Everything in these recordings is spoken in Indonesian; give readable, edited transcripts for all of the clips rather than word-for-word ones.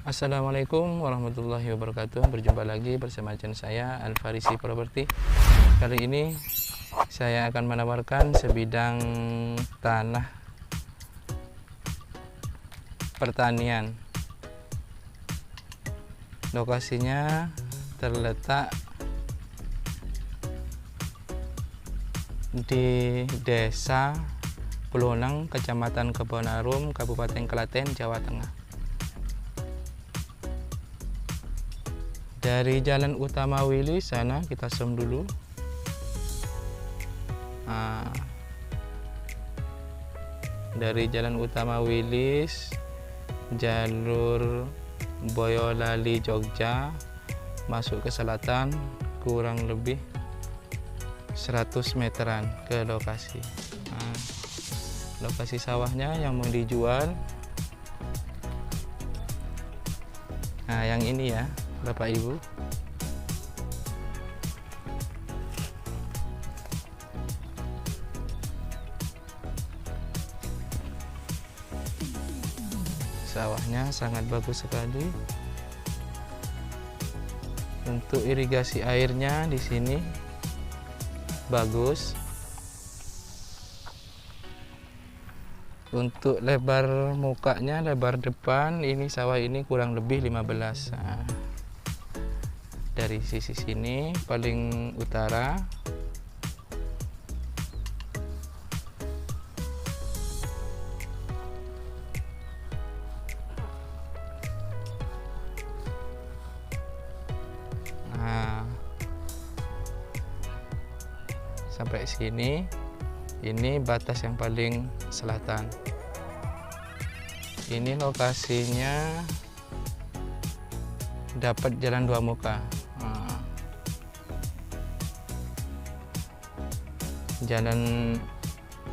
Assalamualaikum warahmatullahi wabarakatuh. Berjumpa lagi bersama channel saya Al-Farisi Property. Kali ini saya akan menawarkan sebidang tanah pertanian. Lokasinya terletak di Desa Pelonang, Kecamatan Kebonarum, Kabupaten Klaten, Jawa Tengah. Dari jalan utama Wilis sana kita zoom dulu. Dari jalan utama Wilis, jalur Boyolali Jogja, masuk ke selatan kurang lebih 100 meteran ke lokasi. Lokasi sawahnya yang mau dijual, yang ini ya Bapak Ibu. Sawahnya sangat bagus sekali. Untuk irigasi airnya di sini bagus. Untuk lebar mukanya, lebar depan, ini sawah ini kurang lebih 15. Dari sisi sini paling utara, sampai sini ini batas yang paling selatan. Ini lokasinya dapat jalan dua muka. Jalan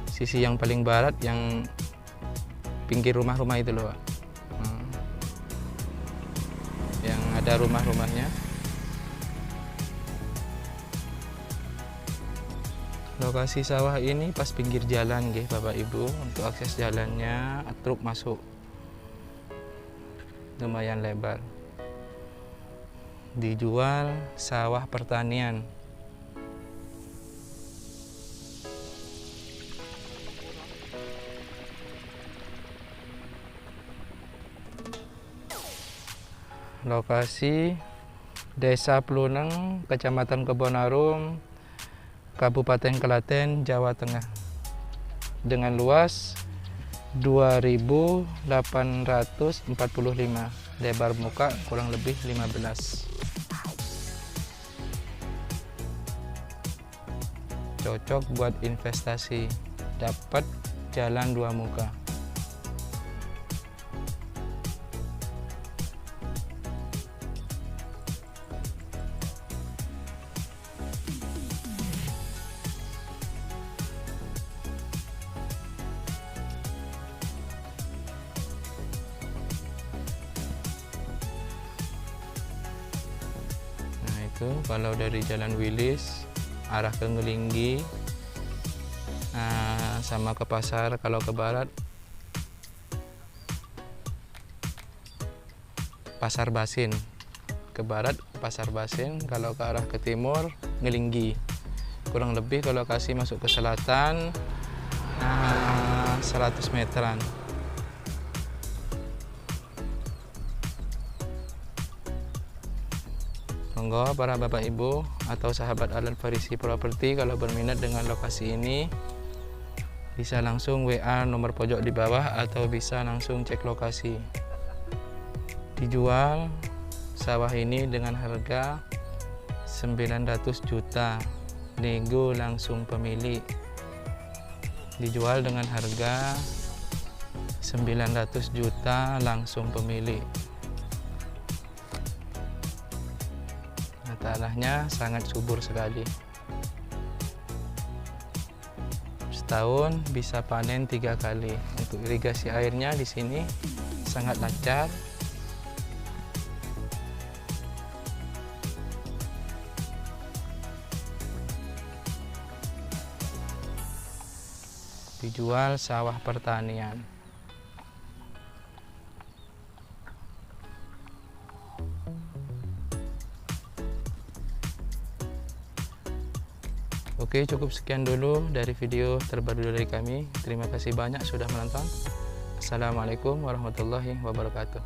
sisi yang paling barat, yang pinggir rumah-rumah itu loh, yang ada rumah-rumahnya. Lokasi sawah ini pas pinggir jalan nggih Bapak Ibu. Untuk akses jalannya truk masuk lumayan lebar. Dijual sawah pertanian. Lokasi Desa Pelunang, Kecamatan Kebonarum, Kabupaten Klaten, Jawa Tengah, dengan luas 2.845, lebar muka kurang lebih 15. Cocok buat investasi, dapat jalan dua muka. Itu kalau dari Jalan Wilis arah ke Ngelinggi, sama ke pasar. Kalau ke barat Pasar Basin, ke barat Pasar Basin. Kalau ke arah ke timur Ngelinggi. Kurang lebih kalau lokasi masuk ke selatan 100 meteran. Monggo para Bapak Ibu atau sahabat Al-Farisi Property, kalau berminat dengan lokasi ini bisa langsung WA nomor pojok di bawah atau bisa langsung cek lokasi. Dijual sawah ini dengan harga 900 juta, nego langsung pemilik. Dijual dengan harga 900 juta langsung pemilik. Tanahnya sangat subur sekali. Setahun bisa panen 3 kali. Untuk irigasi airnya di sini sangat lancar. Dijual sawah pertanian. Oke, cukup sekian dulu dari video terbaru dari kami. Terima kasih banyak sudah menonton. Assalamualaikum warahmatullahi wabarakatuh.